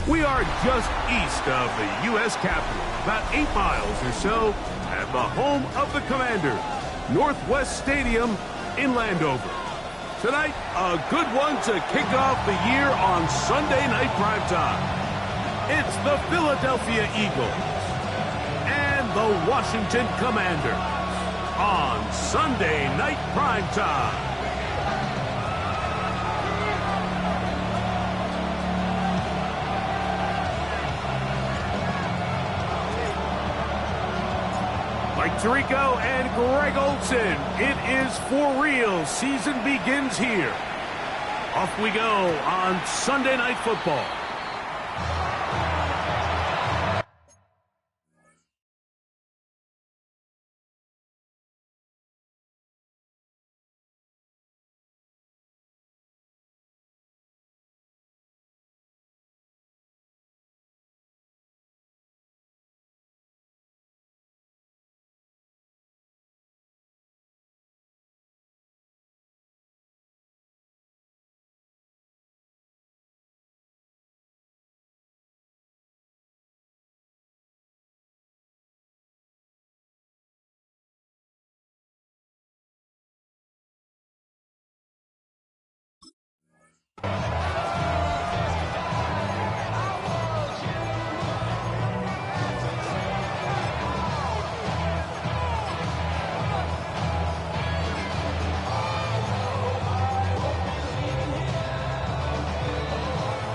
We are just east of the U.S. Capitol, about 8 miles or so, at the home of the Commander, Northwest Stadium in Landover. Tonight, a good one to kick off the year on Sunday Night Primetime. It's the Philadelphia Eagles and the Washington Commanders on Sunday Night Primetime. Mike Tirico and Greg Olsen. It is for real. Season begins here. Off we go on Sunday Night Football.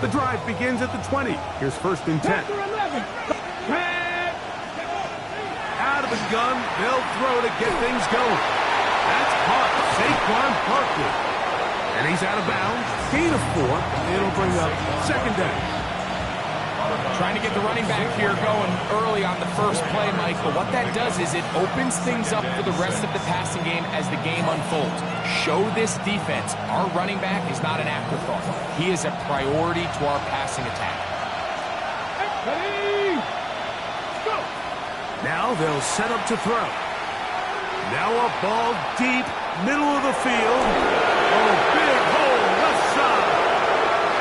The drive begins at the 20. Here's 1st and 10. Out of the gun, they'll throw to get things going. That's caught. Saquon Barkley. And he's out of bounds. Gain of 4. It'll bring up 2nd down. Trying to get the running back here going early on the first play, Mike, but what that does is it opens things up for the rest of the passing game as the game unfolds. Show this defense our running back is not an afterthought. He is a priority to our passing attack. Now they'll set up to throw. Now a ball deep, middle of the field. Oh, big hole, left side.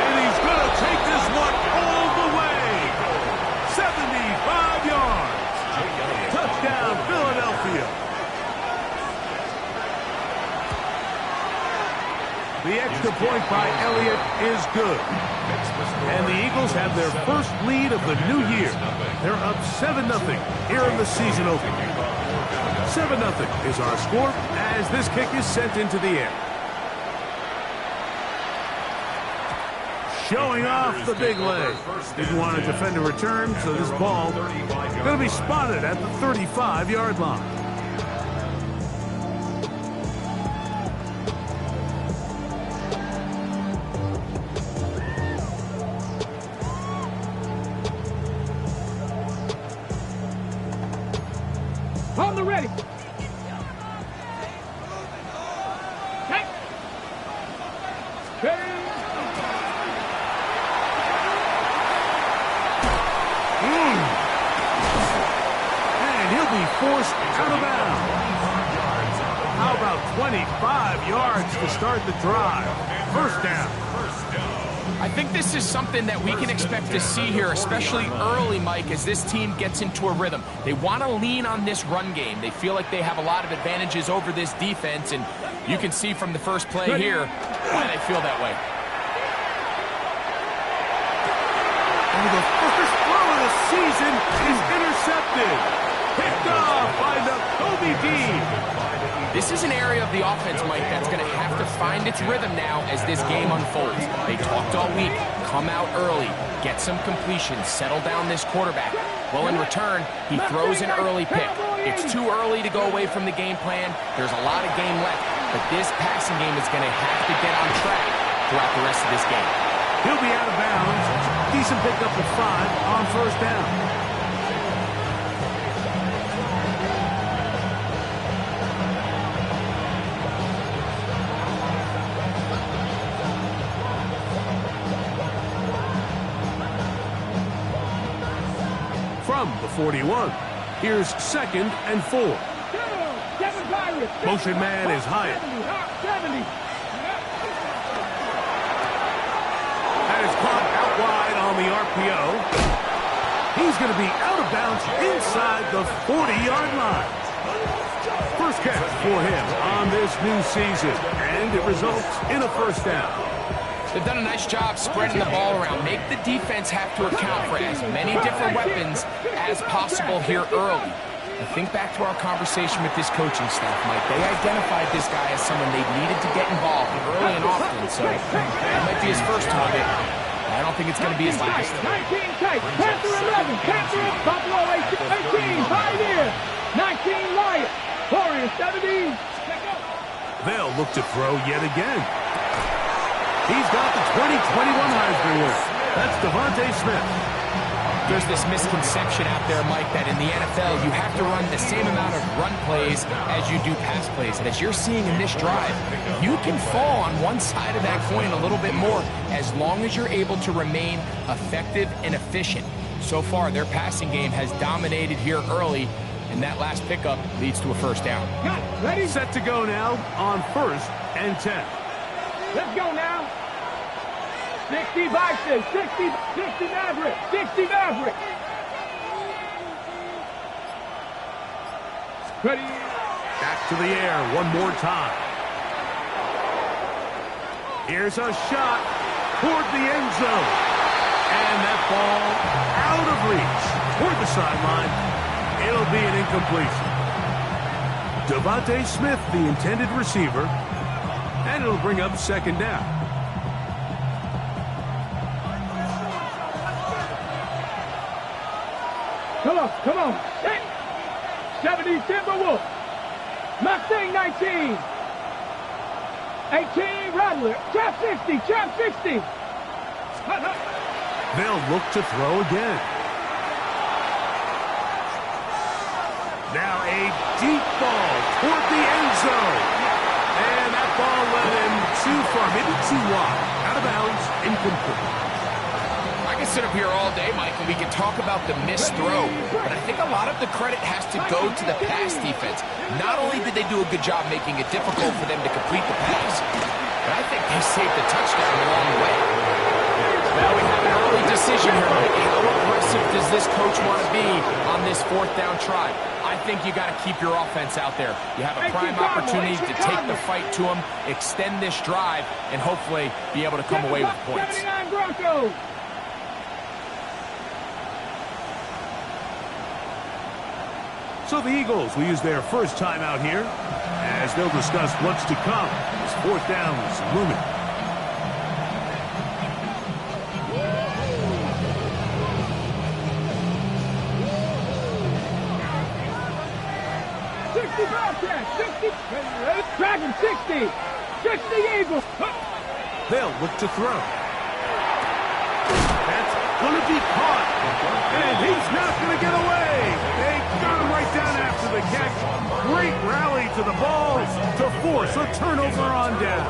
And he's going to take this one all the way. 75 yards. Touchdown, Philadelphia. The extra point by Elliott is good. And the Eagles have their first lead of the new year. They're up 7-0 here in the season opener. 7-0 is our score as this kick is sent into the air. Showing off the big leg. Didn't want to defend a return, so this ball going to be spotted at the 35-yard line. On the ready. And he'll be forced out of bounds. How about 25 yards to start the drive? 1st down. I think this is something that we can expect to see here, especially early, Mike, as this team gets into a rhythm. They want to lean on this run game. They feel like they have a lot of advantages over this defense, and you can see from the first play here why they feel that way. And the first throw of the season is intercepted. Picked off by Kobe Dean. This is an area of the offense, Mike, that's going to have to find its rhythm now as this game unfolds. They talked all week, come out early, get some completions, settle down this quarterback. Well, in return, he throws an early pick. It's too early to go away from the game plan. There's a lot of game left, but this passing game is going to have to get on track throughout the rest of this game. He'll be out of bounds. Decent pickup of 5 on 1st down. From the 41, here's 2nd and 4. Motion man is Hyatt. That is caught out wide on the arc RPO. He's going to be out of bounds inside the 40-yard line. First catch for him on this new season, and it results in a first down. They've done a nice job spreading the ball around. Make the defense have to account for as many different weapons as possible here early. I think back to our conversation with this coaching staff, Mike. They identified this guy as someone they needed to get involved early and often, so that might be his first target. I don't think it's going to be his last. 19 tight, Panther 11, Panther, Buffalo 18, Pioneer, 19 Lions, Warrior 17. They'll look to throw yet again. He's got the 2021 Heisman winner. That's Devontae Smith. There's this misconception out there, Mike, that in the NFL you have to run the same amount of run plays as you do pass plays. And as you're seeing in this drive, you can fall on one side of that coin a little bit more as long as you're able to remain effective and efficient. So far, their passing game has dominated here early, and that last pickup leads to a first down. Ready? Set to go now on 1st and 10. Let's go now. 60 Vikings, 60 Maverick, 60 Maverick. Ready. Back to the air one more time. Here's a shot toward the end zone. And that ball out of reach toward the sideline. It'll be an incompletion. Devontae Smith, the intended receiver. And it'll bring up second down. Come on. 70 Timberwolf. Mustang 19. 18 Rattler. Trap 60. They'll look to throw again. Now a deep ball toward the end zone. And that ball led him too far, maybe too wide. Out of bounds, incomplete. I can sit up here all day, Mike, and we can talk about the missed throw, but I think a lot of the credit has to go to the pass defense. Not only did they do a good job making it difficult for them to complete the pass, but I think they saved the touchdown along the way. Now we have an early decision here, Mike. How aggressive does this coach want to be on this 4th down try? I think you got to keep your offense out there. You have a prime opportunity to take the fight to them, extend this drive, and hopefully be able to come away with points. So the Eagles will use their first time out here as they'll discuss what's to come as 4th down is looming. Dragon 60 Eagles. They'll look to throw. That's going to be caught. And he's not going to get away. They got him right down after the catch. Great rally to the ball to force a turnover on down.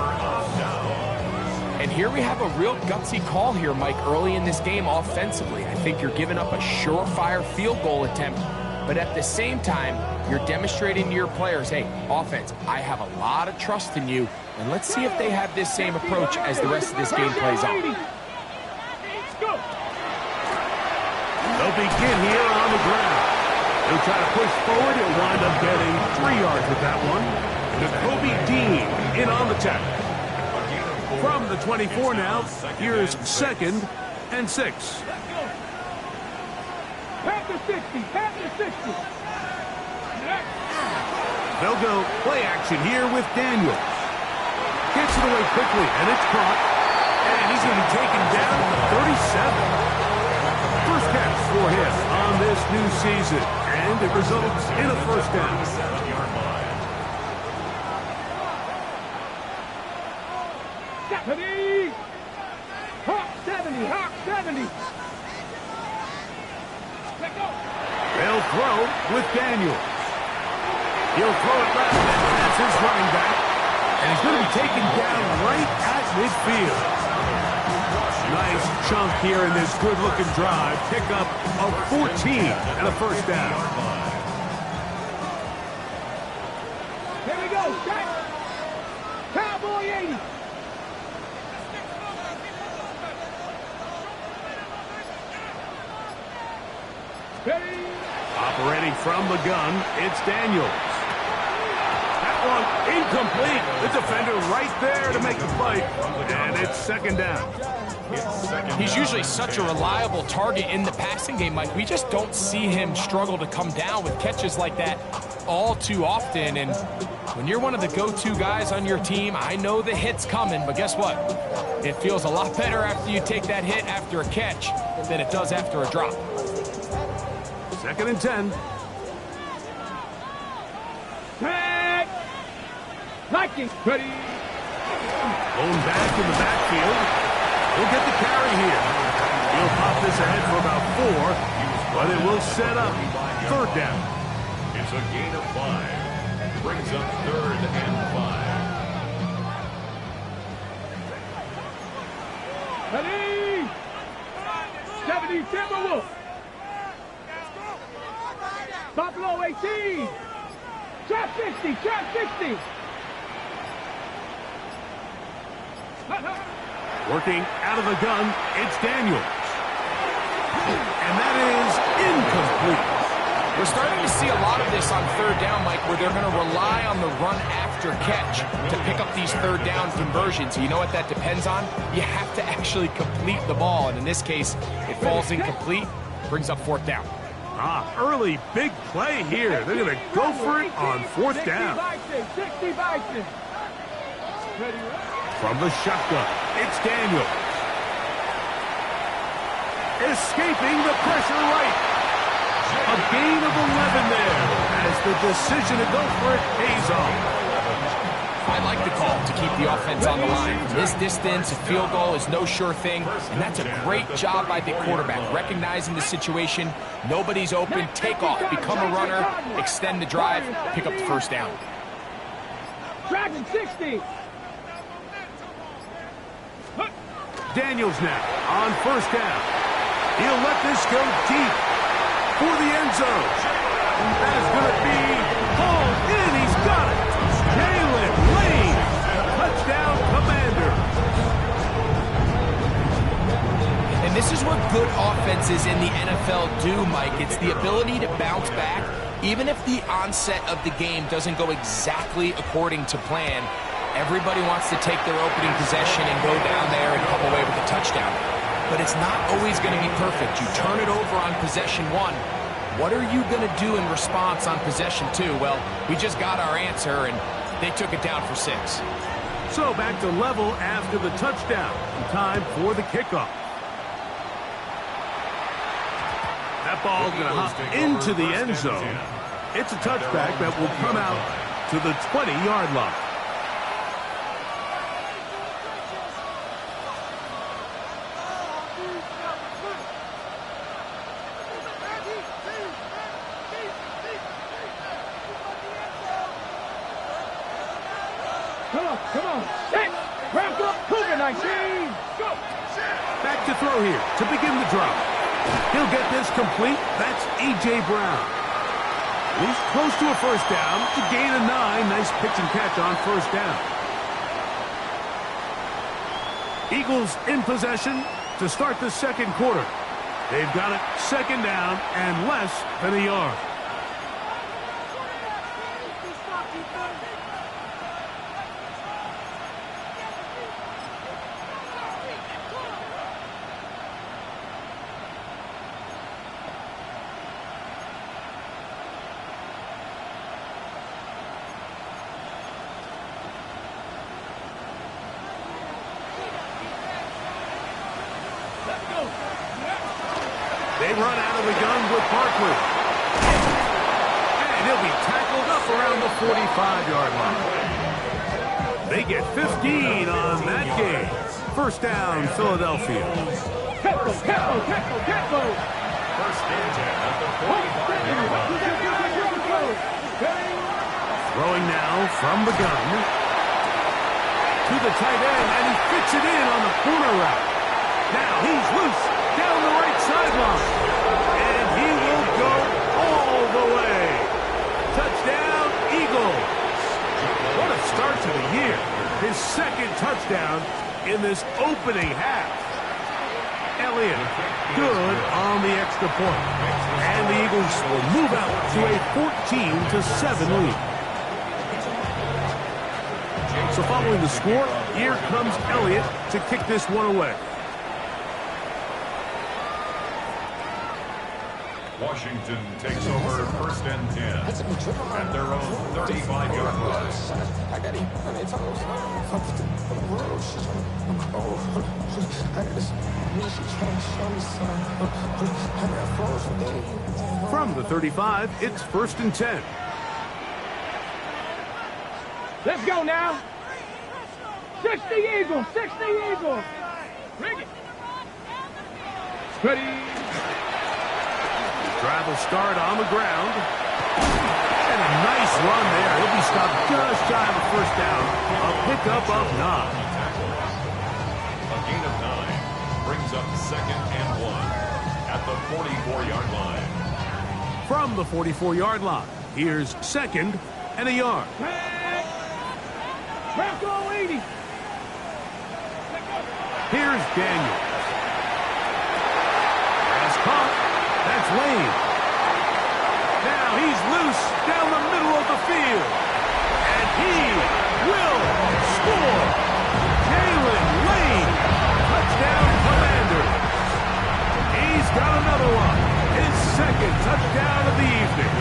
And here we have a real gutsy call here, Mike, early in this game offensively. I think you're giving up a surefire field goal attempt, but at the same time, you're demonstrating to your players, hey, offense, I have a lot of trust in you, and let's see if they have this same approach as the rest of this game plays on. They'll begin here on the ground. They'll try to push forward and wind up getting 3 yards with that one. Jacoby Dean in on the tackle. From the 24 now, here's 2nd and 6. Panther 60. They'll go play action here with Daniels. Gets it away quickly, and it's caught. And he's going to be taken down to 37. First catch for him on this new season, and it results in a first down. Hawk 70. They'll throw with Daniels. He'll throw it left, and that's his running back. And he's going to be taken down right at midfield. Nice chunk here in this good-looking drive. Pick up of 14 and a first down. Here we go. Cowboy 80. Ready. Operating from the gun, it's Daniels. That one incomplete. The defender right there to make the fight. And it's second down. He's usually such a reliable target in the passing game, Mike. We just don't see him struggle to come down with catches like that all too often. And when you're one of the go-to guys on your team, I know the hit's coming, but guess what? It feels a lot better after you take that hit after a catch than it does after a drop. Second and 10. Tag. Vikings. Ready. Going back in the backfield. He'll get the carry here. He'll pop this ahead for about 4, but it will set up third down. It's a gain of 5. Brings up 3rd and 5. Ready. 70 Timberwolves. Buffalo 18. Trap 60. Trap 60. Working out of the gun, it's Daniels. And that is incomplete. We're starting to see a lot of this on third down, Mike, where they're going to rely on the run after catch to pick up these third down conversions. You know what that depends on? You have to actually complete the ball. And in this case, it falls incomplete, brings up 4th down. Early big play here. They're going to go for it on 4th down. 60 Vikings. Ready. From the shotgun, it's Daniels. Escaping the pressure right. A gain of 11 there as the decision to go for it pays off. I like the call to keep the offense on the line. From this distance, a field goal is no sure thing, and that's a great job by the quarterback, recognizing the situation. Nobody's open. Take off, become a runner, extend the drive, pick up the first down. Dragon 60. Daniels now on first down. He'll let this go deep for the end zone. That is going to be hauled in. He's got it. Jalen Lane, touchdown Commander. And this is what good offenses in the NFL do, Mike. It's the ability to bounce back, even if the onset of the game doesn't go exactly according to plan. Everybody wants to take their opening possession and go down there and come away with a touchdown. But it's not always going to be perfect. You turn it over on possession 1. What are you going to do in response on possession 2? Well, we just got our answer, and they took it down for 6. So back to level after the touchdown. Time for the kickoff. That ball's going to hop into the end zone. It's a touchback that will come out to the 20-yard line. Come on. Set. Ramp up. Cougar 19. Go. Back to throw here to begin the drop. He'll get this complete. That's A.J. Brown. He's close to a first down. To gain a 9. Nice pitch and catch on first down. Eagles in possession to start the second quarter. They've got it second down and less than a yard. They run out of the gun with Barkley. And he'll be tackled up around the 45-yard line. They get 15 on that game. First down, Philadelphia. Tempo. First and 10 at the 45-yard line. Throwing now from the gun. To the tight end, and he fits it in on the corner route. Now he's loose down the right sideline. And he will go all the way. Touchdown, Eagles. What a start to the year. His second touchdown in this opening half. Elliott. Good on the extra point. And the Eagles will move out to a 14-7 lead. So following the score, here comes Elliott to kick this one away. Washington takes over first and 10 at their own 35-yard line. From the 35, it's first and 10. Let's go now. 60 Eagles, 60 Eagles. Bring it. Ready. Drive will start on the ground. And a nice run there. He'll be stopped just shy of a first down. A pickup of 9. A gain of 9 brings up second and 1 at the 44-yard line. From the 44-yard line, here's second and a yard. Bronco 80. Here's Daniels. Pass caught. That's Lane. Now he's loose down the middle of the field. And he will score. Jalen Lane. Touchdown, Commanders. He's got another one. His second touchdown of the evening.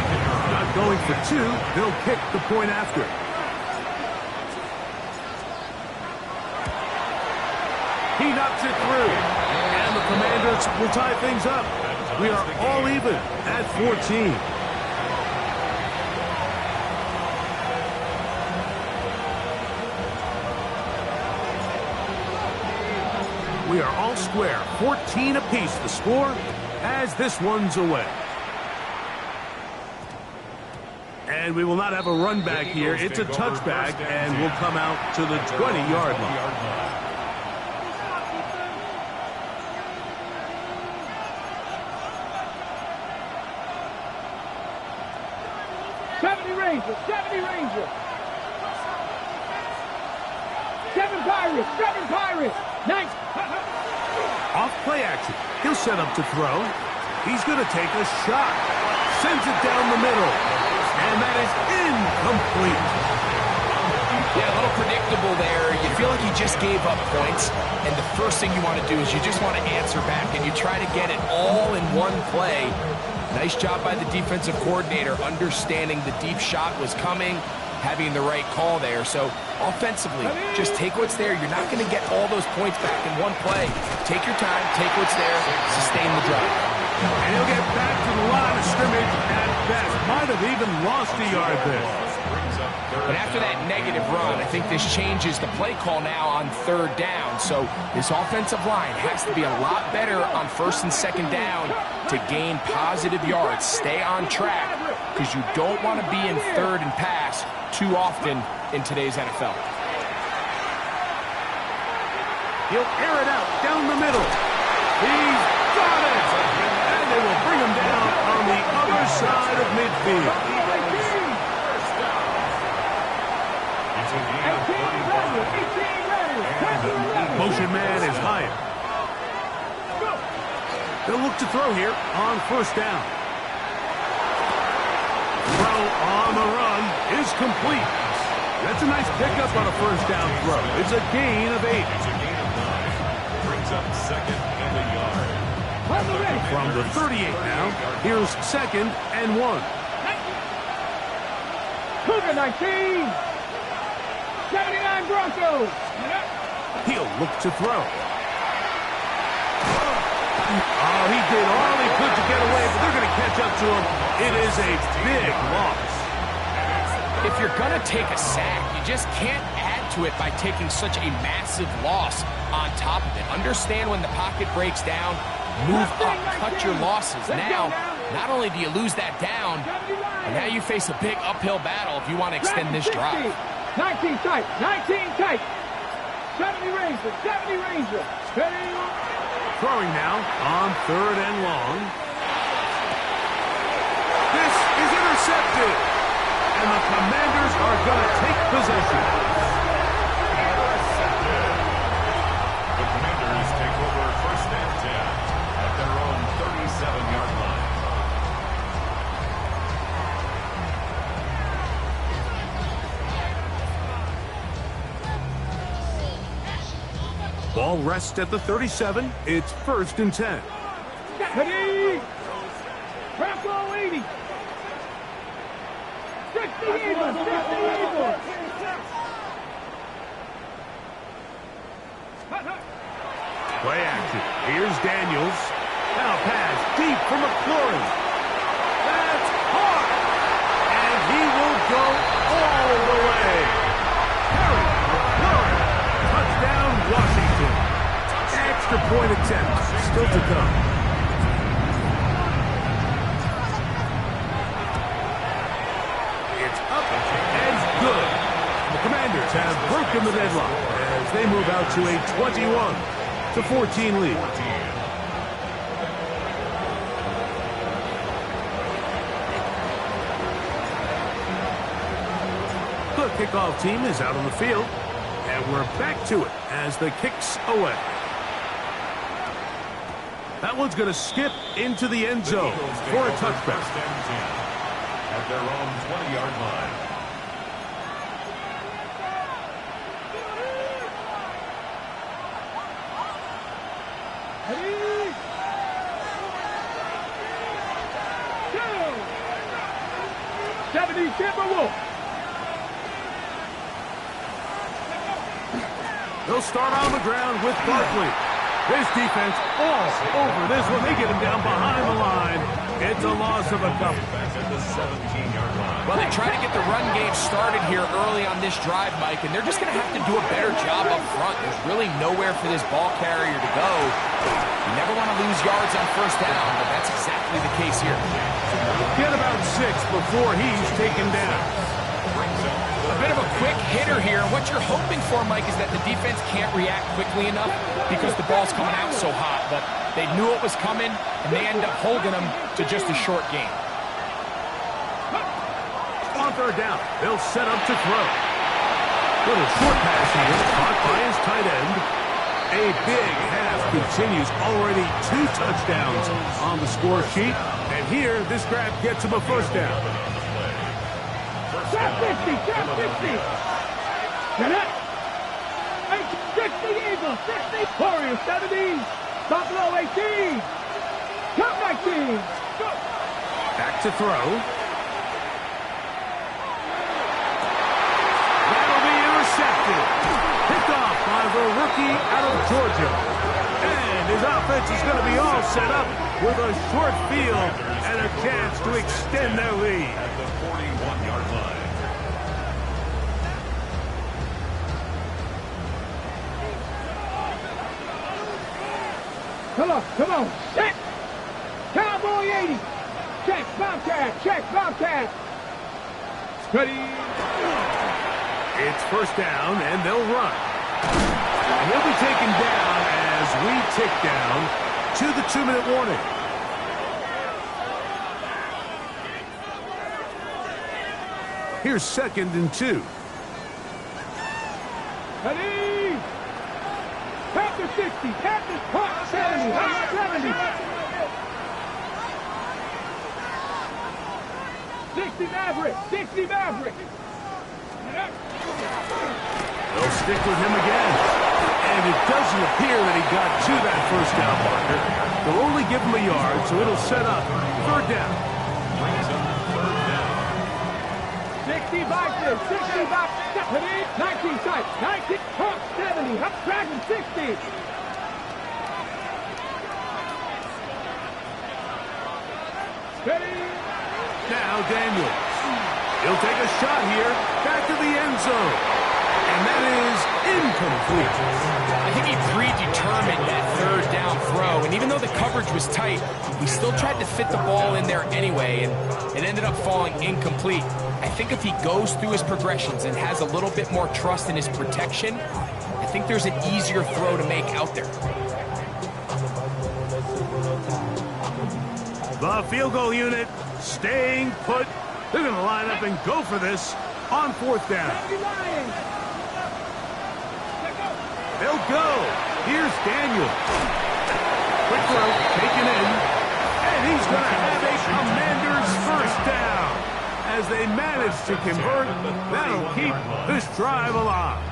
Not going for 2. They'll kick the point after. He knocks it through. And the Commanders will tie things up. We are all even at 14. We are all square. 14 apiece the score as this one's away. And we will not have a run back here. It's a touchback, and we'll come out to the 20-yard line. 70 Rangers, 70 Rangers. 7 Pirates, 7 Pirates. Nice. Off play action. He'll set up to throw. He's going to take a shot. Sends it down the middle. And that is incomplete. Yeah, a little predictable there. You feel like he just gave up points. And the first thing you want to do is you just want to answer back. And you try to get it all in one play. Nice job by the defensive coordinator, understanding the deep shot was coming, having the right call there. So offensively, just take what's there. You're not going to get all those points back in one play. Take your time, take what's there, sustain the drive. And he'll get back to the line of scrimmage at best. Might have even lost a yard there. But after that negative run, I think this changes the play call now on third down. So this offensive line has to be a lot better on first and second down to gain positive yards. Stay on track because you don't want to be in third and pass too often in today's NFL. He'll air it out down the middle. He's got it. And they will bring him down on the other side of midfield. Motion man is higher. They'll look to throw here on first down. Throw on the run is complete. That's a nice pickup on a first down throw. It's a gain of 8. It's a gain of 9. Brings up second and a yard. From the 38 now, here's second and 1. Cougar 19. 79 Broncos. He'll look to throw. Oh, he did all he could to get away, but they're going to catch up to him. It is a big loss. If you're going to take a sack, you just can't add to it by taking such a massive loss on top of it. Understand when the pocket breaks down, move up, cut your losses. Now, not only do you lose that down, but now you face a big uphill battle if you want to extend this drive. 19 tight, 19 tight. 70 Rangers, 70 Rangers. Throwing now on third and long. This is intercepted. And the Commanders are going to take possession. Intercepted. The Commanders take over first and 10 Ball rests at the 37. It's 1st and 10. Ready? Bravo 80. 60 Eagles, 60 Eagles. Play action. Here's Daniels. Now pass deep for McLaurin. That's hard. And he will go all the way. Harry McLaurin. Touchdown, Washington. Extra point attempt still to come. It's up and good. The Commanders have broken the deadlock as they move out to a 21-14 lead. The kickoff team is out on the field, and we're back to it as the kick's away. That one's going to skip into the end zone for a touchback. At their own 20-yard line. Ready? Go! 70 Timberwolves. They'll start on the ground with Barkley. This defense all over this one. They get him down behind the line. It's a loss of a couple. Back at the 17-yard line. Well, they try to get the run game started here early on this drive, Mike, and they're just going to have to do a better job up front. There's really nowhere for this ball carrier to go. You never want to lose yards on 1st down, but that's exactly the case here. Get about 6 before he's taken down. A bit of a quick hitter here. What you're hoping for, Mike, is that the defense can't react quickly enough because the ball's coming out so hot. But they knew it was coming, and they end up holding them to just a short game. On 3rd down, they'll set up to throw. Little short pass here, caught by his tight end. A big half continues. Already 2 touchdowns on the score sheet. And here, this grab gets him a 1st down. Top 50, top 50. Get up. 60 Eagles, 60. Warriors 70. Buffalo 18. Top 19. Go. Back to throw. That'll be intercepted. Picked off by the rookie out of Georgia. And his offense is going to be all set up with a short field and a chance to extend their lead. At the 41-yard line. Come on, set. Cowboy 80. Check, Bobcat. Steady. It's 1st down, and they'll run. And he'll be taken down as we tick down to the 2-minute warning. Here's 2nd and 2. Ready. Tap to 60. Tap to 70. 60 Maverick. They'll stick with him again. And it doesn't appear that he got to that 1st down marker. They'll only give him a yard, so it'll set up 3rd down. 65, 19 sight, 19, 70, up dragon 60. Ready? Now Daniels. He'll take a shot here, back to the end zone. And that is incomplete. I think he predetermined that 3rd down throw, and even though the coverage was tight, he still tried to fit the ball in there anyway, and it ended up falling incomplete. I think if he goes through his progressions and has a little bit more trust in his protection, I think there's an easier throw to make out there. The field goal unit staying put. They're going to line up and go for this on 4th down. They'll go. Here's Daniel. Quick throw, taken in. And he's going to have a Commander's 1st down. As they manage to convert, that'll keep this drive alive.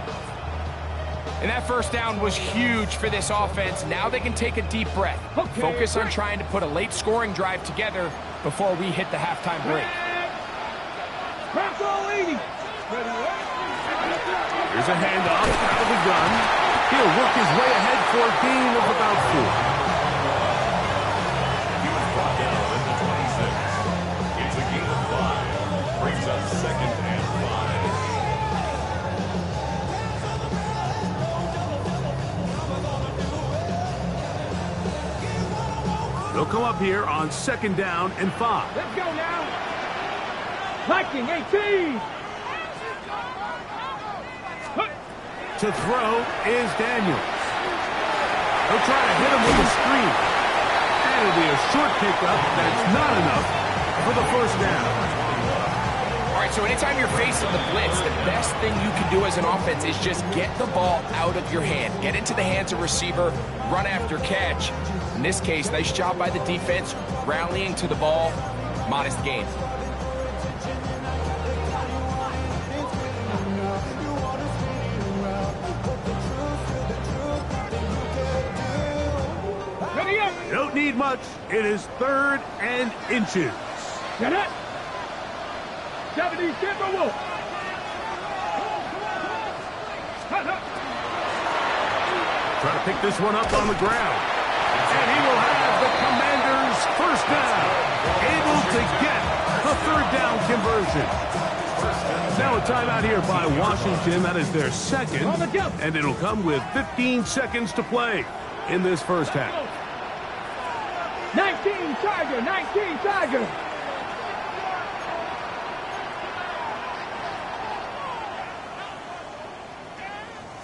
And that first down was huge for this offense. Now they can take a deep breath. Focus on trying to put a late scoring drive together before we hit the halftime break. Here's a handoff out of the gun. He'll work his way ahead for a gain of about 4. He was brought down at the 26. It's a gain of 5. Brings up 2nd and 5. They'll come up here on 2nd down and 5. Let's go now. Viking 18. To throw is Daniels. He'll try to hit him with a screen. And it'll be a short pickup that's not enough for the first down. All right, so anytime you're facing the blitz, the best thing you can do as an offense is just get the ball out of your hand. Get into the hands of receiver, run after catch. In this case, nice job by the defense, rallying to the ball, modest gain. Don't need much. It is 3rd and inches. Get it. 70 Timberwolves. Try to pick this one up on the ground. And he will have the Commanders' first down. Able to get the 3rd down conversion. Now a timeout here by Washington. That is their 2nd. And it'll come with 15 seconds to play in this first half. 19 Tiger, 19 Tiger.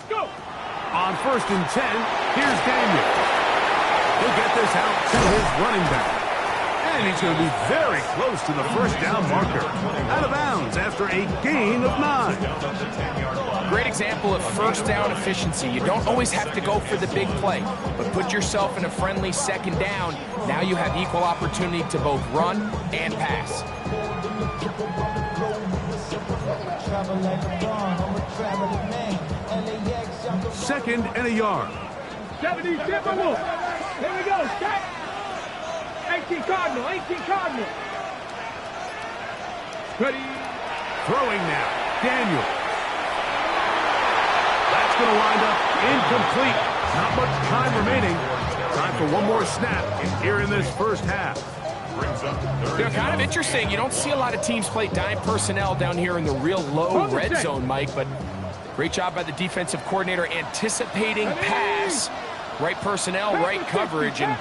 Go. On 1st and 10, here's Daniel. He'll get this out to his running back. And he's going to be very close to the first down marker. Out of bounds after a gain of 9. Great example of first down efficiency. You don't always have to go for the big play, but put yourself in a friendly 2nd down. Now you have equal opportunity to both run and pass. 2nd and a yard. 70 Timberwolves. Here we go. Set. 18 Cardinal. 18 Cardinal. Ready. Throwing now. Daniel. That's going to wind up incomplete. Not much time remaining. Time for one more snap here in this first half. They're kind of interesting. You don't see a lot of teams play dime personnel down here in the real low red zone, Mike, but great job by the defensive coordinator anticipating pass. Right personnel, right coverage, and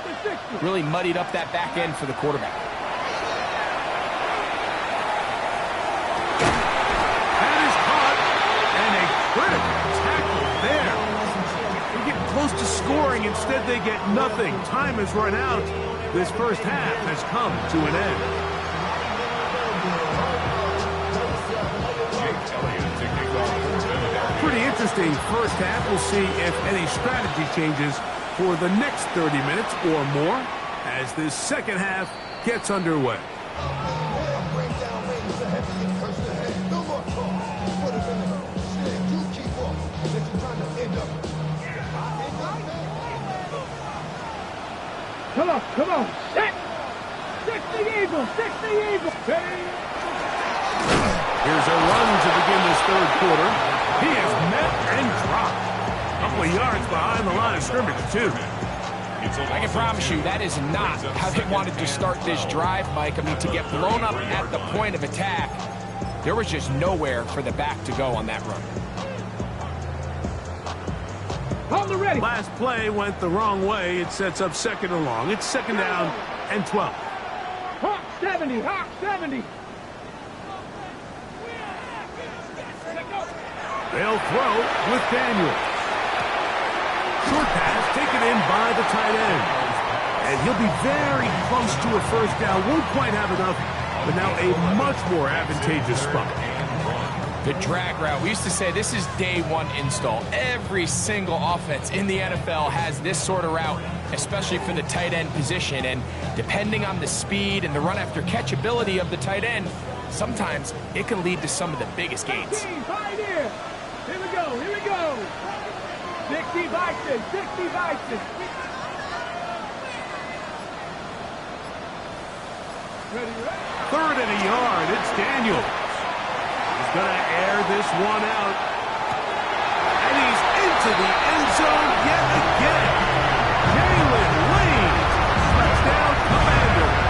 really muddied up that back end for the quarterback. That is caught, and a critical tackle there. They get close to scoring. Instead, they get nothing. Time has run out. This first half has come to an end. Pretty interesting first half. We'll see if any strategy changes for the next 30 minutes or more as this second half gets underway. Come on, come on. Set. 60 Eagles, 60 Eagles. Here's a run to begin this 3rd quarter. He is met and dropped. A couple of yards behind the line of scrimmage, too. I can promise you that is not how they wanted to start this drive, Mike. I mean, to get blown up at the point of attack, there was just nowhere for the back to go on that run. On the ready. Last play went the wrong way. It sets up 2nd and long. It's 2nd down and 12. Hawk 70, Hawk 70. They'll throw with Daniels. Short pass taken in by the tight end. And he'll be very close to a first down. Won't quite have enough, but now a much more advantageous spot. The drag route. We used to say this is day one install. Every single offense in the NFL has this sort of route, especially for the tight end position. And depending on the speed and the run after catch ability of the tight end, sometimes it can lead to some of the biggest gains. Right here. Here we go. Here we go. 60 Vikings, 60 Vikings. Ready, ready. 3rd and a yard. It's Daniels. He's going to air this one out. And he's into the end zone yet again. Jalen Lane. Touchdown, Commanders.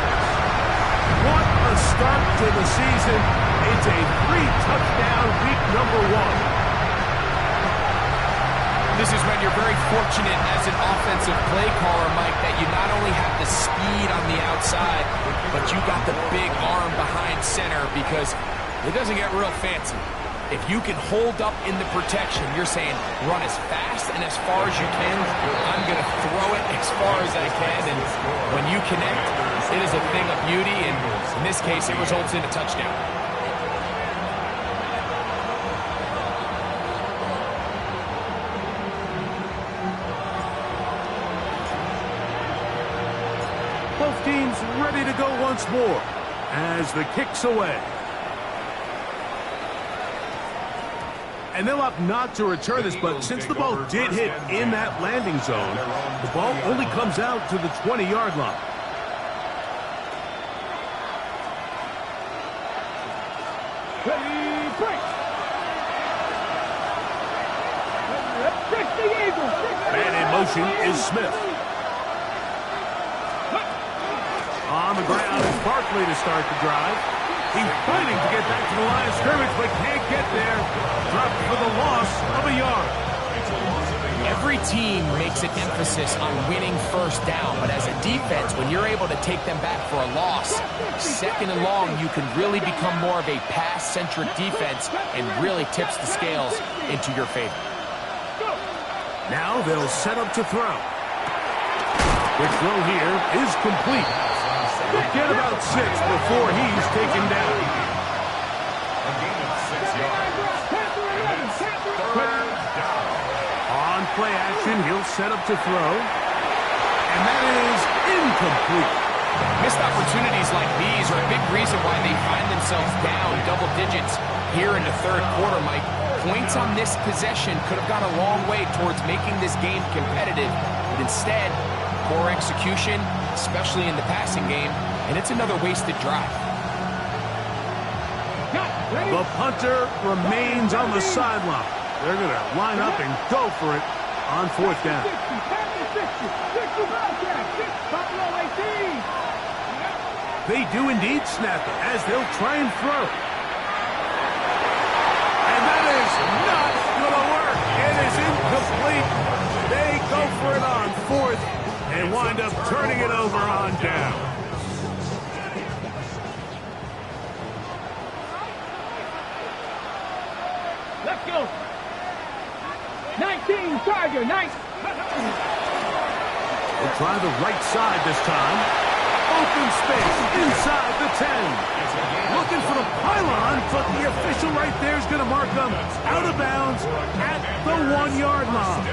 What a start to the season. It's a 3-touchdown week number 1. This is when you're very fortunate as an offensive play caller, Mike, that you not only have the speed on the outside, but you got the big arm behind center, because it doesn't get real fancy. If you can hold up in the protection, you're saying run as fast and as far as you can. I'm going to throw it as far as I can, and when you connect, it is a thing of beauty, and in this case, it results in a touchdown. Both teams ready to go once more as the kick's away. And they'll opt not to return this, but since the ball did hit in that landing zone, the ball only comes out to the 20-yard line. Ready, break. Break the Eagles. Man in motion is Smith. On the ground is Barkley to start the drive. He's fighting to get back to the line of scrimmage, but can't get there. Dropped for the loss of a yard. Every team makes an emphasis on winning first down, but as a defense, when you're able to take them back for a loss, 2nd and long, you can really become more of a pass-centric defense and really tips the scales into your favor. Now they'll set up to throw. The throw here is complete. Get about 6 before he's taken down. A gain of 6 yards. Third down. On play action, he'll set up to throw. And that is incomplete. Missed opportunities like these are a big reason why they find themselves down double digits here in the 3rd quarter, Mike. Points on this possession could have gone a long way towards making this game competitive, but instead, poor execution, especially in the passing game, and it's another wasted drive. The punter remains on the sideline. They're going to line up and go for it on 4th down. They do indeed snap it as they'll try and throw. And that is not going to work. It is incomplete. They go for it on 4th and wind up turning it over on down. Let's go. 19, Tiger, 9. They'll try the right side this time. Open space inside the 10. Looking for the pylon, but the official right there is going to mark them out of bounds at the 1-yard line.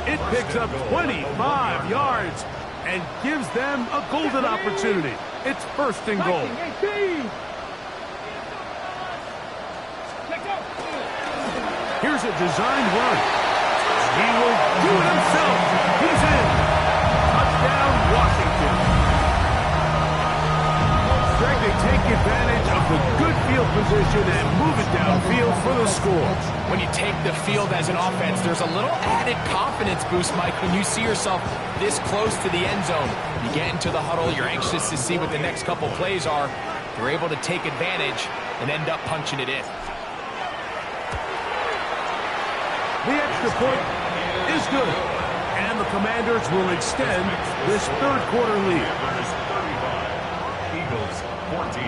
It picks up 25 yards and gives them a golden opportunity. It's 1st and goal. Here's a designed run. He will do it himself. He's in. Touchdown, Washington. Greg, they take advantage of the good field position and move it downfield for the score. When you take the field as an offense, there's a little added confidence boost, Mike, when you see yourself this close to the end zone. You get into the huddle, you're anxious to see what the next couple plays are. You're able to take advantage and end up punching it in. The extra point is good, and the Commanders will extend this 3rd quarter lead. Commanders 35, Eagles 14.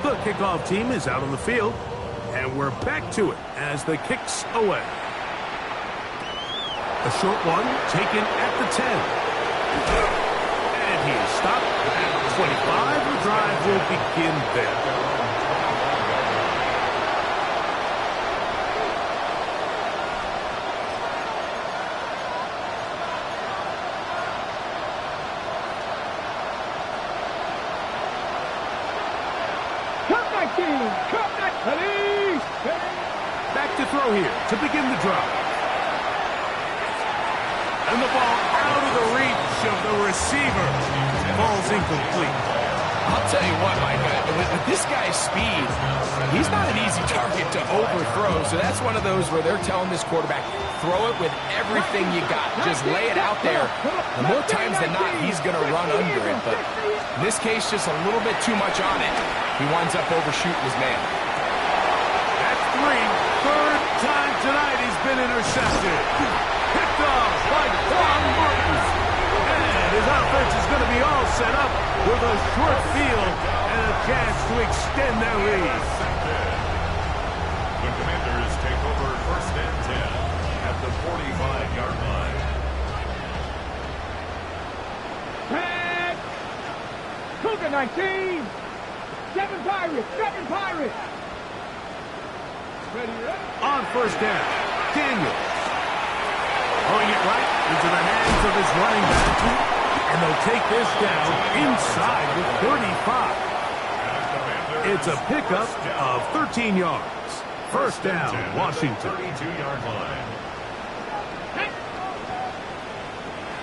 The kickoff team is out on the field, and we're back to it as the kick's away. A short one taken at the 10. And he is stopped at 25. The drive will begin there. Back to throw here to begin the drive. And the ball out of the reach of the receiver. Ball's incomplete. I'll tell you what, Mike, with this guy's speed, he's not an easy target to overthrow. So that's one of those where they're telling this quarterback, throw it with everything you got. Just lay it out there. And more times than not, he's going to run under it. But in this case, just a little bit too much on it. He winds up overshooting his man. That's three. Third time tonight he's been intercepted. Picked off by Quan Martin. And his offense is going to be all set up with a short field and a chance to extend their lead. The Commanders take over first and 10 at the 45-yard line. Pass. Cougar 19. 7 Pirates. 7 Pirates. Ready, ready. On first down, Daniel. Throwing it right into the hands of his running back. And they'll take this down inside the 35. It's a pickup of 13 yards. First down, Washington. 32-yard line.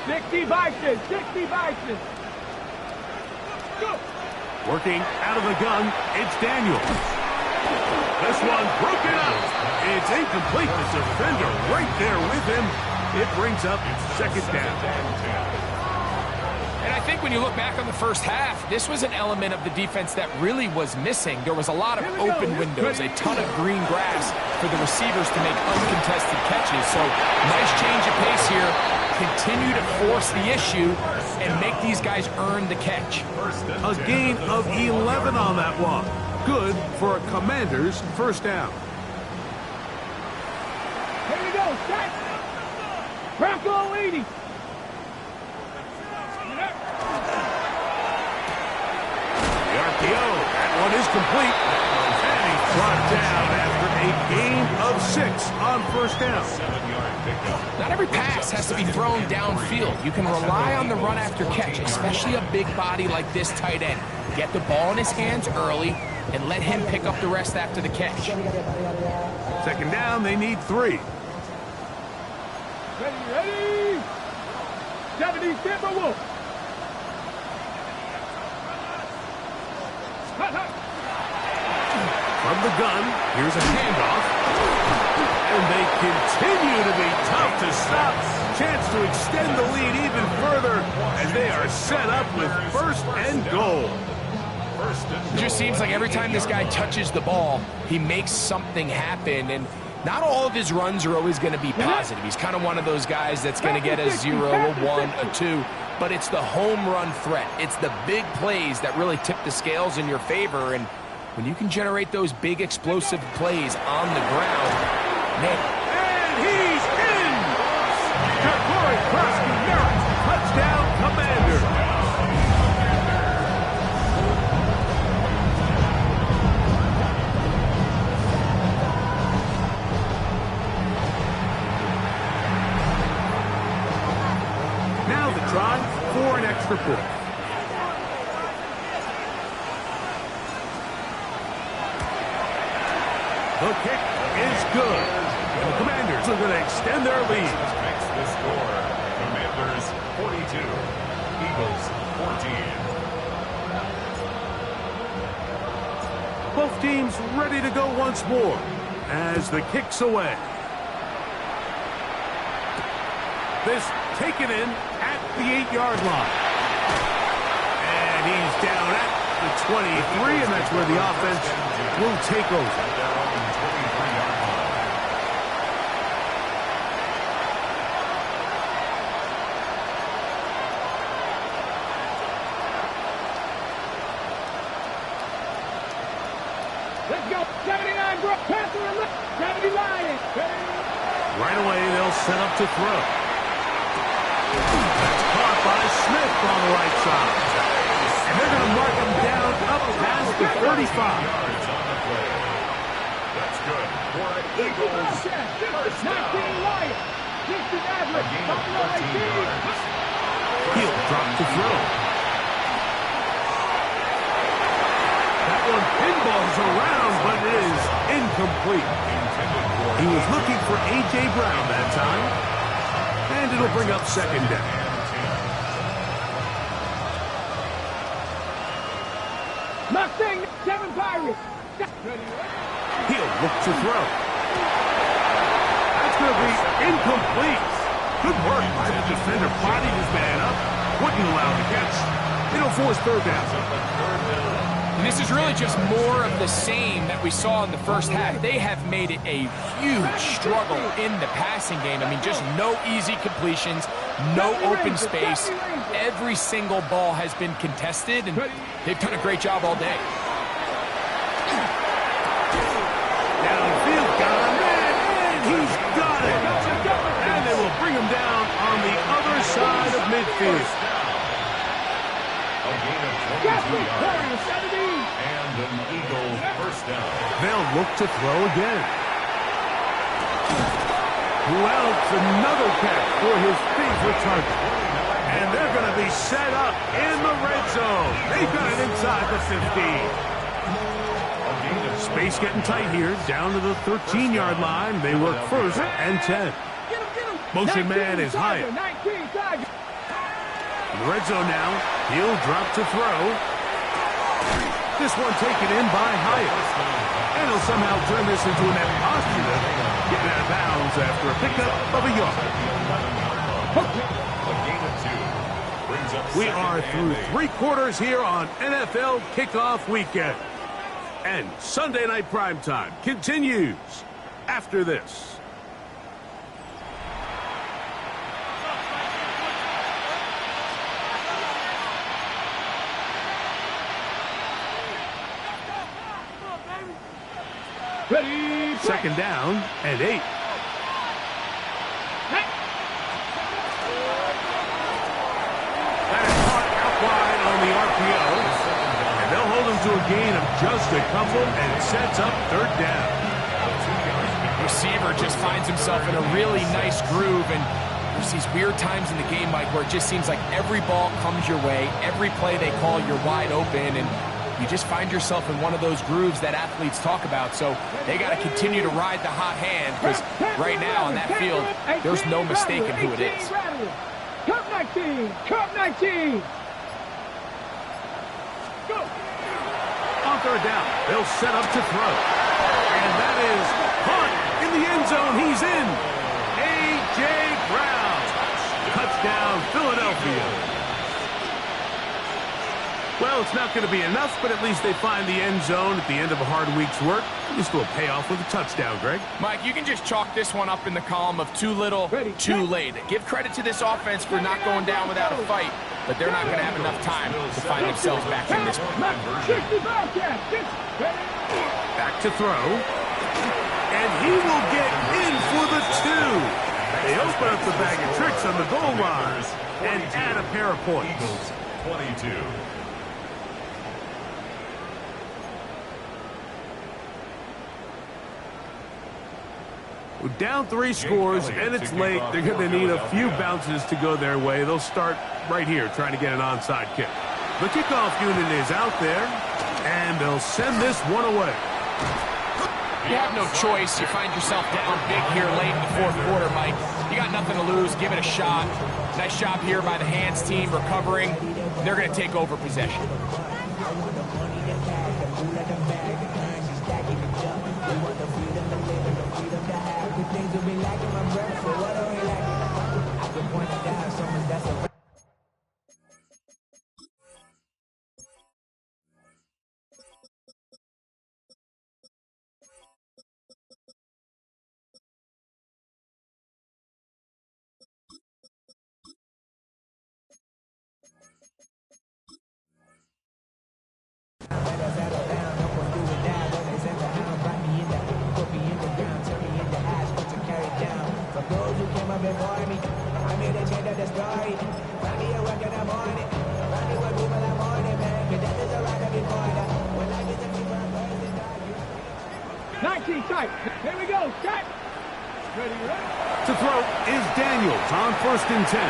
60 Bison. 60 Bison. Go. Working out of the gun, it's Daniel. This one broken up. It's incomplete. The defender right there with him. It brings up second down. And I think when you look back on the first half, this was an element of the defense that really was missing. There was a lot of open windows, a ton of green grass for the receivers to make uncontested catches. So nice change of pace here. Continue to force the issue and make these guys earn the catch. A gain of 11 on that one. Good for a Commander's first down. Here we go. Set. Bronco 80. That one is complete. And he's brought down after a gain of 6 on first down. Not every pass has to be thrown downfield. You can rely on the run after catch, especially a big body like this tight end. Get the ball in his hands early and let him pick up the rest after the catch. Second down, they need 3. Ready, ready. 70 Timberwolves. From the gun, here's a handoff. And they continue to be tough to stop. Chance to extend the lead even further as they are set up with first and goal. It just seems like every time this guy touches the ball, he makes something happen. And not all of his runs are always going to be positive. He's kind of one of those guys that's going to get a 0, a 1, a 2. But it's the home run threat. It's the big plays that really tip the scales in your favor. And when you can generate those big explosive plays on the ground, man. And he's in! Corey Krosky merits touchdown, Commander. Now the try for an extra point. The kick is good. The Commanders are going to extend their lead. Makes the score. Commanders 42, Eagles 14. Both teams ready to go once more as the kick's away. This taken in at the 8-yard line. And he's down at the 23, and that's where the offense will take over. Let's go. 79 Brook. Panther and 70 Lions. Right away, they'll set up to throw. That's caught by Smith on the right side. And they're going to mark him down up past the 35. That's good. For Eagles. 19 Lions. Houston Adler. Buffalo 18. He'll drop to throw. That one pinballs away incomplete. He was looking for A.J. Brown that time. And it'll bring up second down. Mustang 7 Pirates. He'll look to throw. That's going to be incomplete. Good work by the defender. Bodied his man up. Wouldn't allow the catch. It'll force third down. And this is really just more of the same that we saw in the first half. They have made it a huge struggle in the passing game. I mean, just no easy completions, no open space. Every single ball has been contested, and they've done a great job all day. Downfield, got a man, and he's got it. And they will bring him down on the other side of midfield. And an Eagles first down. They'll look to throw again. Well, it's another catch for his favorite target. And they're going to be set up in the red zone. They've got it inside the 15. Space getting tight here. Down to the 13-yard line. They work first and 10. Motion man is Hyatt. In the red zone now. He'll drop to throw. This one taken in by Hyatt. And he'll somehow turn this into an net positive. Getting out of bounds after a pickup of a yard. We are through 3 quarters here on NFL Kickoff Weekend. And Sunday Night Primetime continues after this. Ready, second down and 8. That is caught out wide on the RPO. And they'll hold him to a gain of just a couple, and it sets up third down. Receiver just finds himself in a really nice groove, and there's these weird times in the game, Mike, where it just seems like every ball comes your way, every play they call, you're wide open, and you just find yourself in one of those grooves that athletes talk about. So they got to continue to ride the hot hand, because right now on that field, there's no mistaking who it is. Cup 19, Cup 19. Go. On third down, they'll set up to throw. And that is caught in the end zone. He's in. A.J. Brown. Touchdown, Philadelphia. Well, it's not going to be enough, but at least they find the end zone at the end of a hard week's work. At least we'll pay off with a touchdown, Greg. Mike, you can just chalk this one up in the column of too little, too late. Give credit to this offense for not going down without a fight, but they're not going to have enough time to find themselves back in this one. Back to throw. And he will get in for the 2. They open up the bag of tricks on the goal line and add a pair of points. 22. Down 3 scores, and it's late. They're going to need a few bounces to go their way. They'll start right here trying to get an onside kick. The kickoff unit is out there, and they'll send this one away. You have no choice. You find yourself down big here late in the fourth quarter, Mike. You got nothing to lose. Give it a shot. Nice job here by the hands team recovering. They're going to take over possession. Here we go, set. Ready, ready. To throw is Daniels on 1st and 10.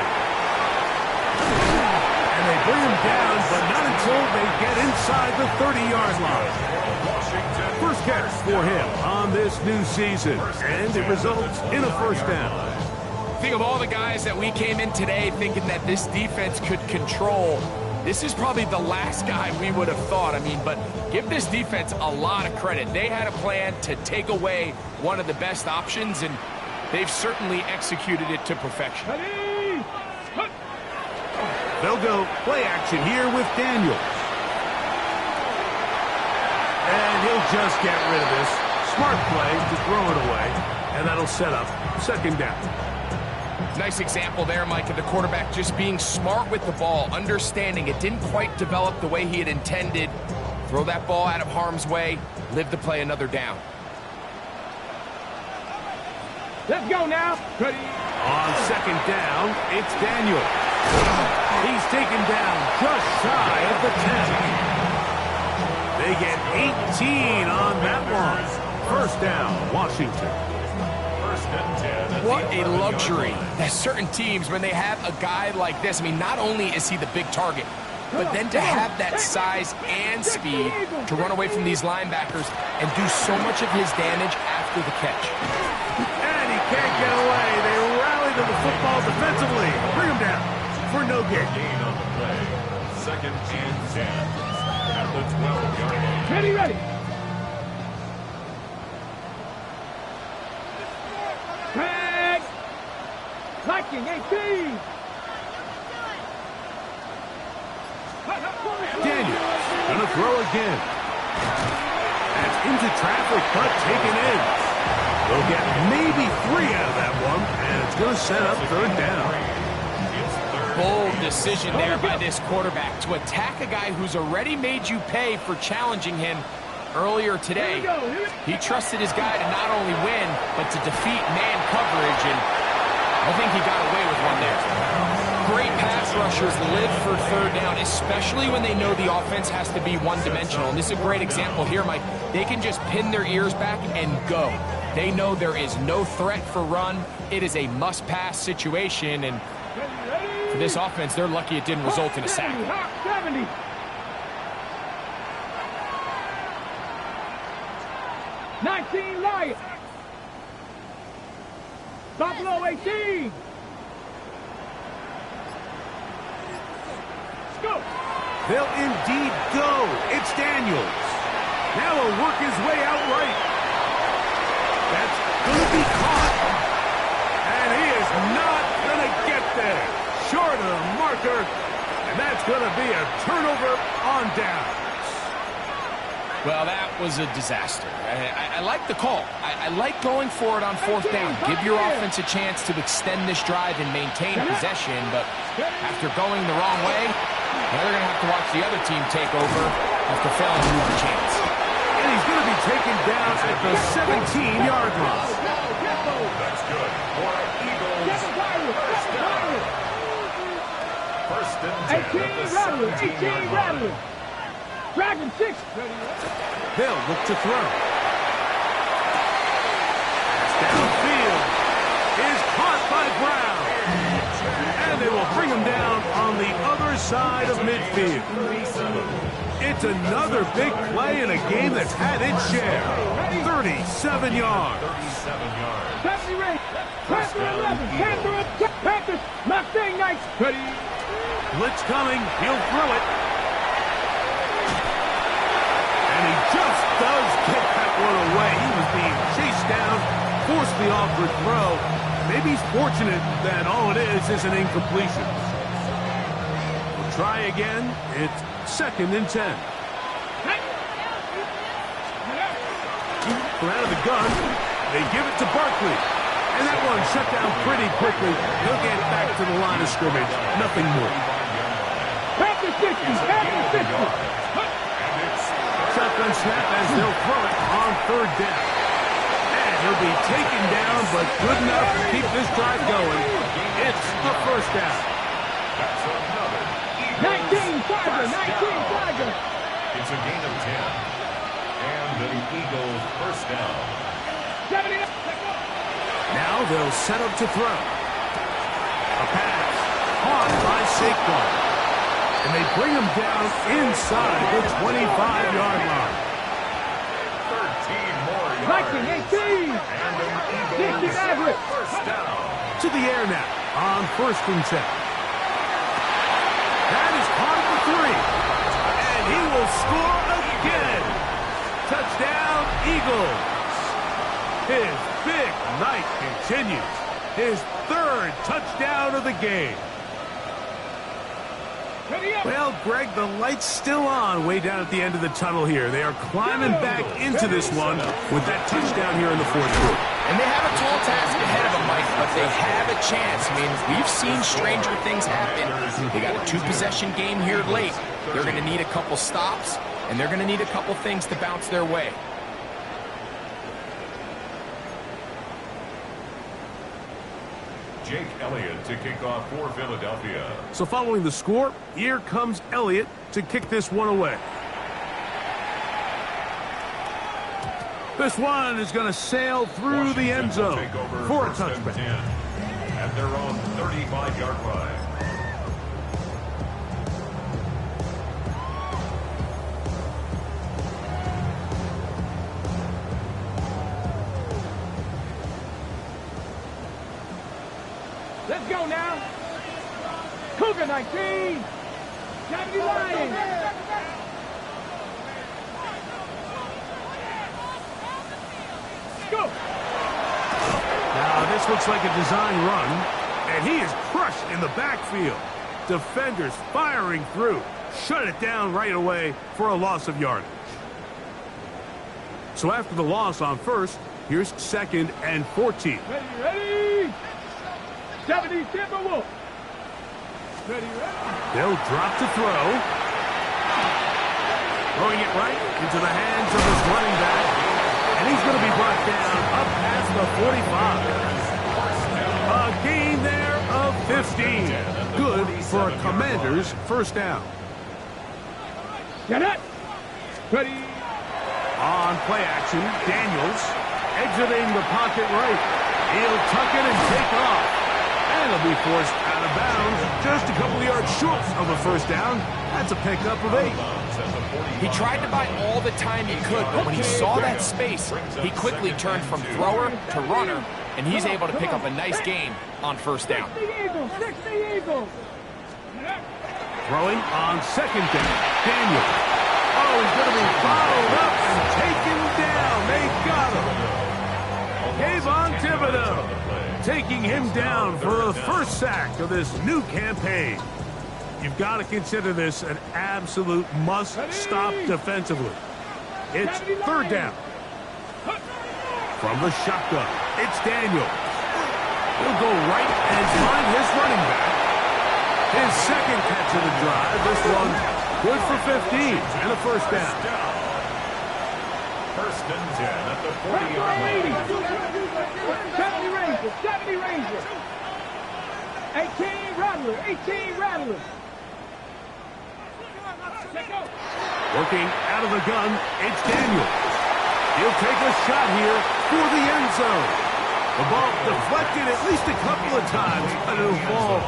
And they bring him down, but not until they get inside the 30-yard line. First catch for him on this new season, and it results in a first down. Think of all the guys that we came in today thinking that this defense could control. This is probably the last guy we would have thought. I mean, but give this defense a lot of credit. They had a plan to take away one of the best options, and they've certainly executed it to perfection. They'll go play action here with Daniels. And he'll just get rid of this. Smart play to throw it away, and that'll set up second down. Nice example there, Mike, of the quarterback just being smart with the ball, understanding it didn't quite develop the way he had intended. Throw that ball out of harm's way, live to play another down. Let's go now. Ready. On second down, it's Daniel. He's taken down just shy of the 10. They get 18 on that one. First down, Washington. What a luxury that certain teams, when they have a guy like this, I mean, not only is he the big target, but then to have that size and speed to run away from these linebackers and do so much of his damage after the catch. And he can't get away. They rally to the football defensively. Bring him down for no gain. Gain on the play. Second and 10 at the 12-yard line. Ready, ready. Tag. Liking 18. Daniels gonna throw again. That's into traffic, but taken in. They'll get maybe 3 out of that one, and it's gonna set up third down. Bold decision there by this quarterback to attack a guy who's already made you pay for challenging him earlier today. He trusted his guy to not only win, but to defeat man coverage, and I think he got away with one there. Great pass rushers live for third down, especially when they know the offense has to be one-dimensional. And this is a great example here, Mike. They can just pin their ears back and go. They know there is no threat for run. It is a must-pass situation, and for this offense, they're lucky it didn't result in a sack. 70. Lions. Buffalo 18. Let's go. They'll indeed go. It's Daniels. Now he'll work his way out right. That's going to be caught. And he is not going to get there. Short of the marker. And that's going to be a turnover on downs. Well, that was a disaster. I like the call. I like going for it on fourth down. Give your offense a chance to extend this drive and maintain possession. But after going the wrong way, now they're going to have to watch the other team take over after failing to move the chance. And he's going to be taken down at the 17-yard line. That's good. For Eagles. First and 10 at the 17-yard line. Dragon 6. They'll look to throw. Downfield is caught by Brown. And they will bring him down on the other side of midfield. It's another big play in a game that's had its share. 37 yards. 37 yards. Panther 11. Panthers. Mustang Knights. Ready. Blitz coming. He'll throw it. And he just does get that one away. He was being chased down, forced the awkward throw. Maybe he's fortunate that all it is an incompletion. We'll try again. It's second and 10. From out of the gun, they give it to Barkley. And that one shut down pretty quickly. He'll get back to the line of scrimmage. Nothing more. Panthers 60. Panthers 60. Shotgun snap as they'll throw it on third down. And he'll be taken down, but good enough to keep this drive going. It's the first down. That's another 19 Tiger. 19 Tiger. It's a gain of 10. And the Eagles first down. 70. Now they'll set up to throw. A pass. Caught by Saquon. And they bring him down inside the 25-yard line. 13 more yards. 19, 18. And an Dixie Eagles Maverick. first down. To the air now on 1st and 10. That is caught for 3. And he will score again. Touchdown, Eagles. His big night continues. His 3rd touchdown of the game. Well, Greg, the light's still on way down at the end of the tunnel here. They are climbing back into this one with that touchdown here in the 4th quarter. And they have a tall task ahead of them, Mike, but they have a chance. I mean, we've seen stranger things happen. They got a 2-possession game here late. They're going to need a couple stops, and they're going to need a couple things to bounce their way. Jake Elliott to kick off for Philadelphia. So following the score, here comes Elliott to kick this one away. This one is going to sail through the end zone for a touchback. At their own 35-yard line. Let's go now. Cougar 19. Deputy Lions. Go. Now this looks like a design run, and he is crushed in the backfield. Defenders firing through. Shut it down right away for a loss of yardage. So after the loss on 1st, here's 2nd and 14. Ready. 70 Timberwolves. Ready. They'll drop to throw. Throwing it right into the hands of his running back. And he's going to be brought down up past the 45. A gain there of 15. Good for a Commander's 1st down. Get it. Ready. On play action, Daniels exiting the pocket right. He'll tuck it and take off. And he'll be forced out of bounds just a couple of yards short of a 1st down. That's a pickup of 8. He tried to buy all the time he could, but when he saw that space, he quickly turned from thrower to runner, and he's able to pick up a nice gain on 1st down. 60 Eagles. Throwing on 2nd down, Daniels. Oh, he's going to be followed up and taken down. They got him. Kayvon Thibodeau taking him down for the 1st sack of this new campaign. You've got to consider this an absolute must-stop defensively. It's 3rd down. From the shotgun, it's Daniel. He'll go right and find his running back. His 2nd catch of the drive. This one good for 15 and a 1st down. 1st and 10 at the 40-yard line. 70 Rangers. 18 Rattlers. Working out of the gun, it's Daniel. He'll take a shot here for the end zone. The ball deflected at least a couple of times, and it'll fall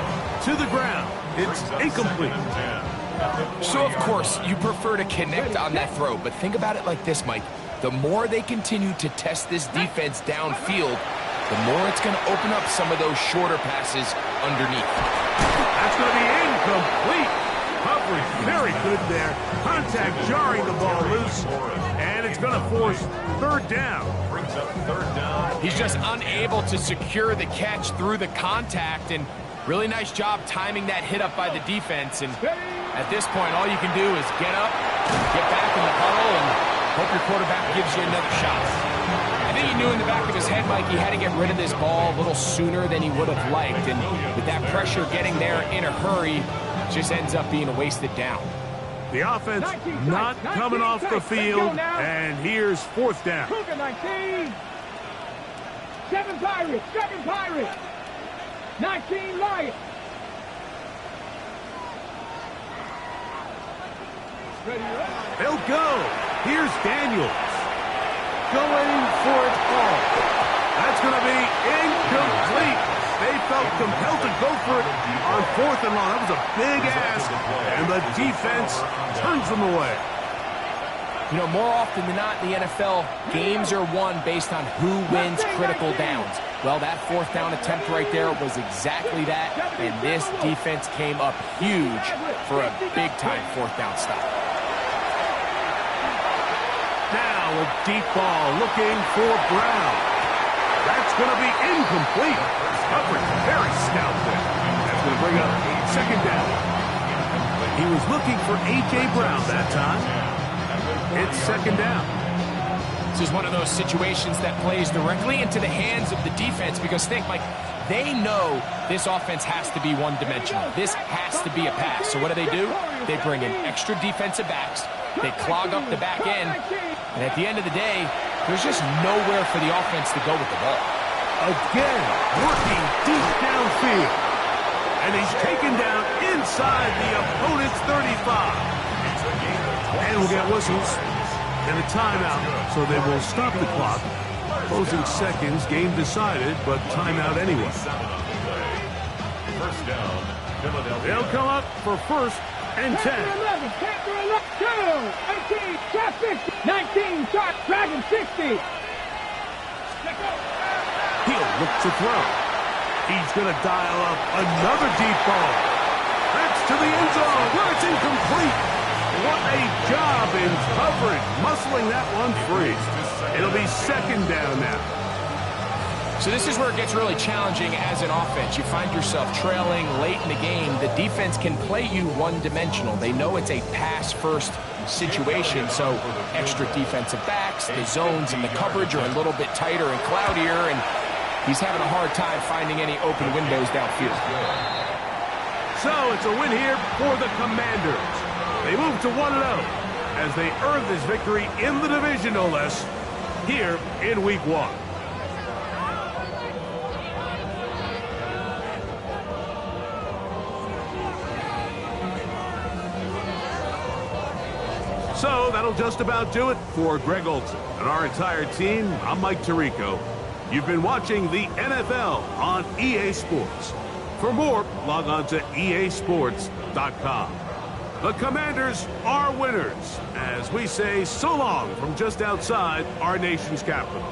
to the ground. It's incomplete. So, of course, you prefer to connect on that throw, but think about it like this, Mike. The more they continue to test this defense downfield, the more it's going to open up some of those shorter passes underneath. That's going to be incomplete. Coverage very good there. Contact jarring the ball loose, and it's going to force 3rd down. Brings up 3rd down. He's just unable to secure the catch through the contact, and really nice job timing that hit up by the defense. And at this point, all you can do is get up, get back in the huddle, and hope your quarterback gives you another shot. I think he knew in the back of his head, Mike, he had to get rid of this ball a little sooner than he would have liked. And with that pressure getting there in a hurry, just ends up being a wasted down. The offense not coming off the field, and here's 4th down. Cougar 19. 7 Pirates. 19 Lions. They'll go. Here's Daniels. Going for it all. That's going to be incomplete. They felt compelled to go for it on 4th and long. That was a big ask, and the defense turns them away. You know, more often than not in the NFL, games are won based on who wins critical downs. Well, that 4th down attempt right there was exactly that, and this defense came up huge for a big-time 4th down stop. Now a deep ball looking for Brown. That's going to be incomplete. Coverage very stout there. That's going to bring up 2nd down. He was looking for A.J. Brown that time. It's 2nd down. This is one of those situations that plays directly into the hands of the defense because think, Mike, they know this offense has to be one-dimensional. This has to be a pass. So what do? They bring in extra defensive backs. They clog up the back end. And at the end of the day, there's just nowhere for the offense to go with the ball. Again, working deep downfield. And he's taken down inside the opponent's 35. And we'll get whistles and a timeout, so they will stop the clock. Closing seconds, game decided, but timeout anyway. First down, Philadelphia. They'll come up for 1st and 10. 2, 18, shot 50, 19, shot, dragon 60. He'll look to throw. He's going to dial up another deep ball. That's to the end zone, where it's incomplete. What a job in coverage, muscling that one free. It'll be 2nd down now. So this is where it gets really challenging as an offense. You find yourself trailing late in the game. The defense can play you one-dimensional. They know it's a pass-first situation, so extra defensive backs, the zones and the coverage are a little bit tighter and cloudier, and he's having a hard time finding any open windows downfield. So it's a win here for the Commanders. They move to 1-0 as they earn this victory in the division, no less, here in Week 1. So that'll just about do it for Greg Olson and our entire team. I'm Mike Tirico. You've been watching the NFL on EA Sports. For more, log on to easports.com. The Commanders are winners, as we say so long from just outside our nation's capital.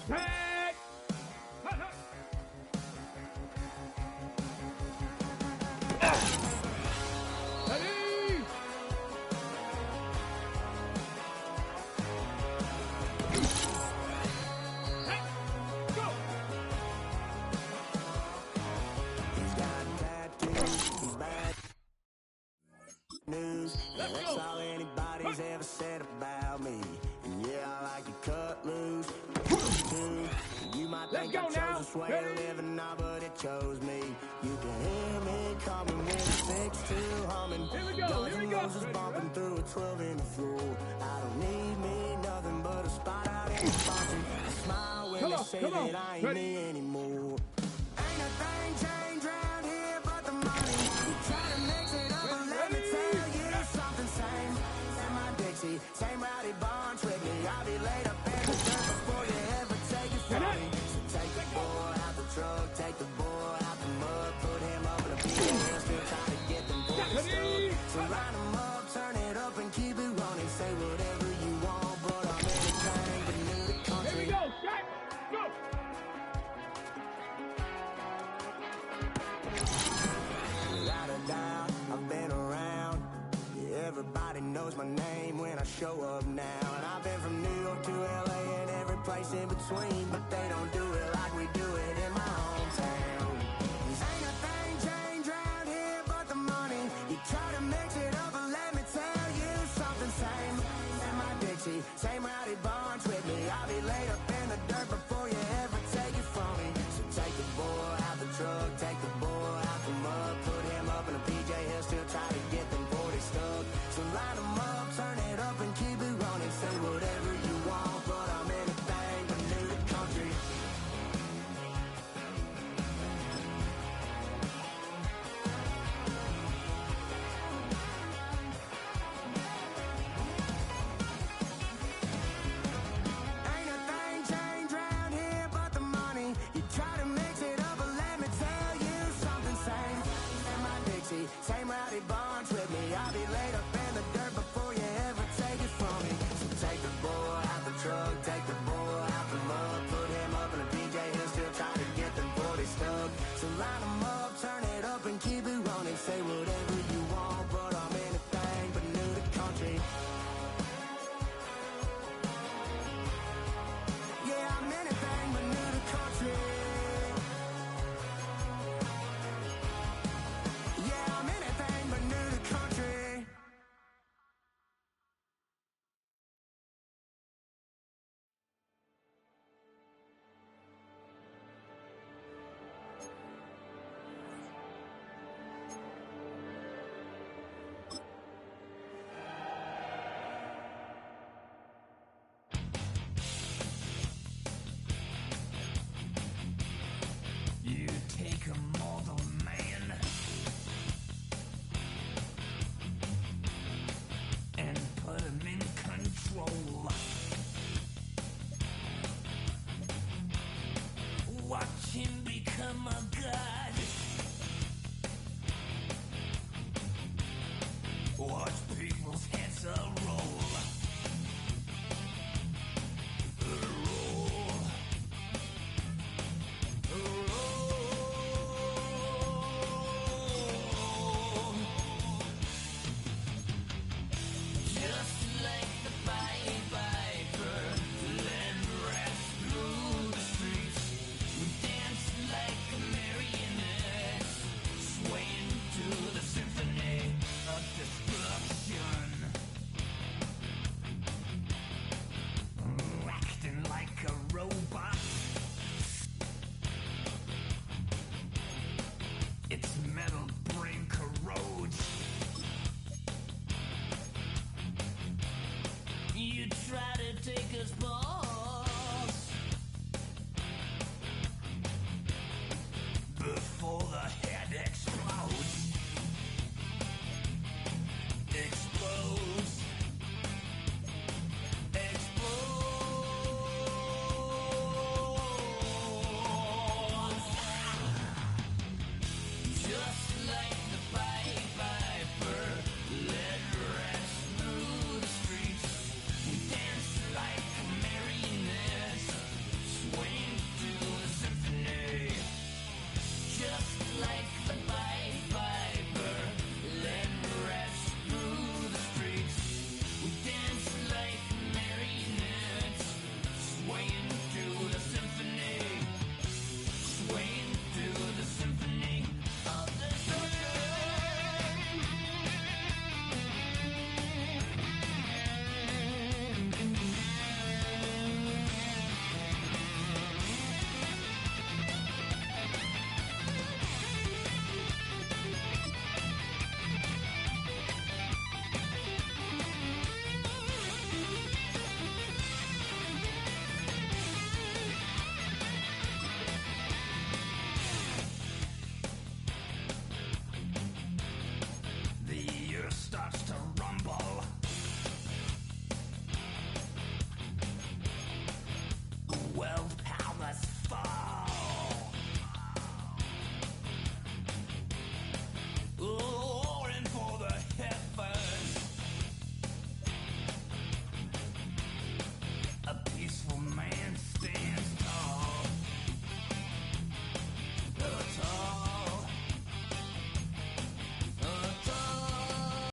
Tag! Ready! Go! He's got tattoos, he's bad news. Let's That's go. all anybody's ever said about me. And yeah, I like to cut loose. Too. You might Let's think go I chose now. this way Ready? of living now, but it chose me. You can hear me coming with a 6-2 humming. Here we go, Guns here we N' go. Roses bumping through a 12 in the floor. I don't need me nothing but a spot out in the fountain. I smile when Come they on, say come on. that I ain't Ready? me anymore. Ain't a thing changed round here but the money. You try to mix it up, but let me tell you something. Same my Dixie, same rowdy bunch with me. I'll be laid up in the dirt before you ever take it from me. So take the boy out the truck, take the boy out the mud, put him up in a BTA, still trying to get them boys stuck. So line them up, turn it up and keep it running. Say whatever you want, but I'm anything but new to Here country. we go, Jack! Go! Without a doubt, I've been around. Yeah, everybody knows my name when I show up now. And I've been from New York to LA and every place in between. But they don't do it like we do it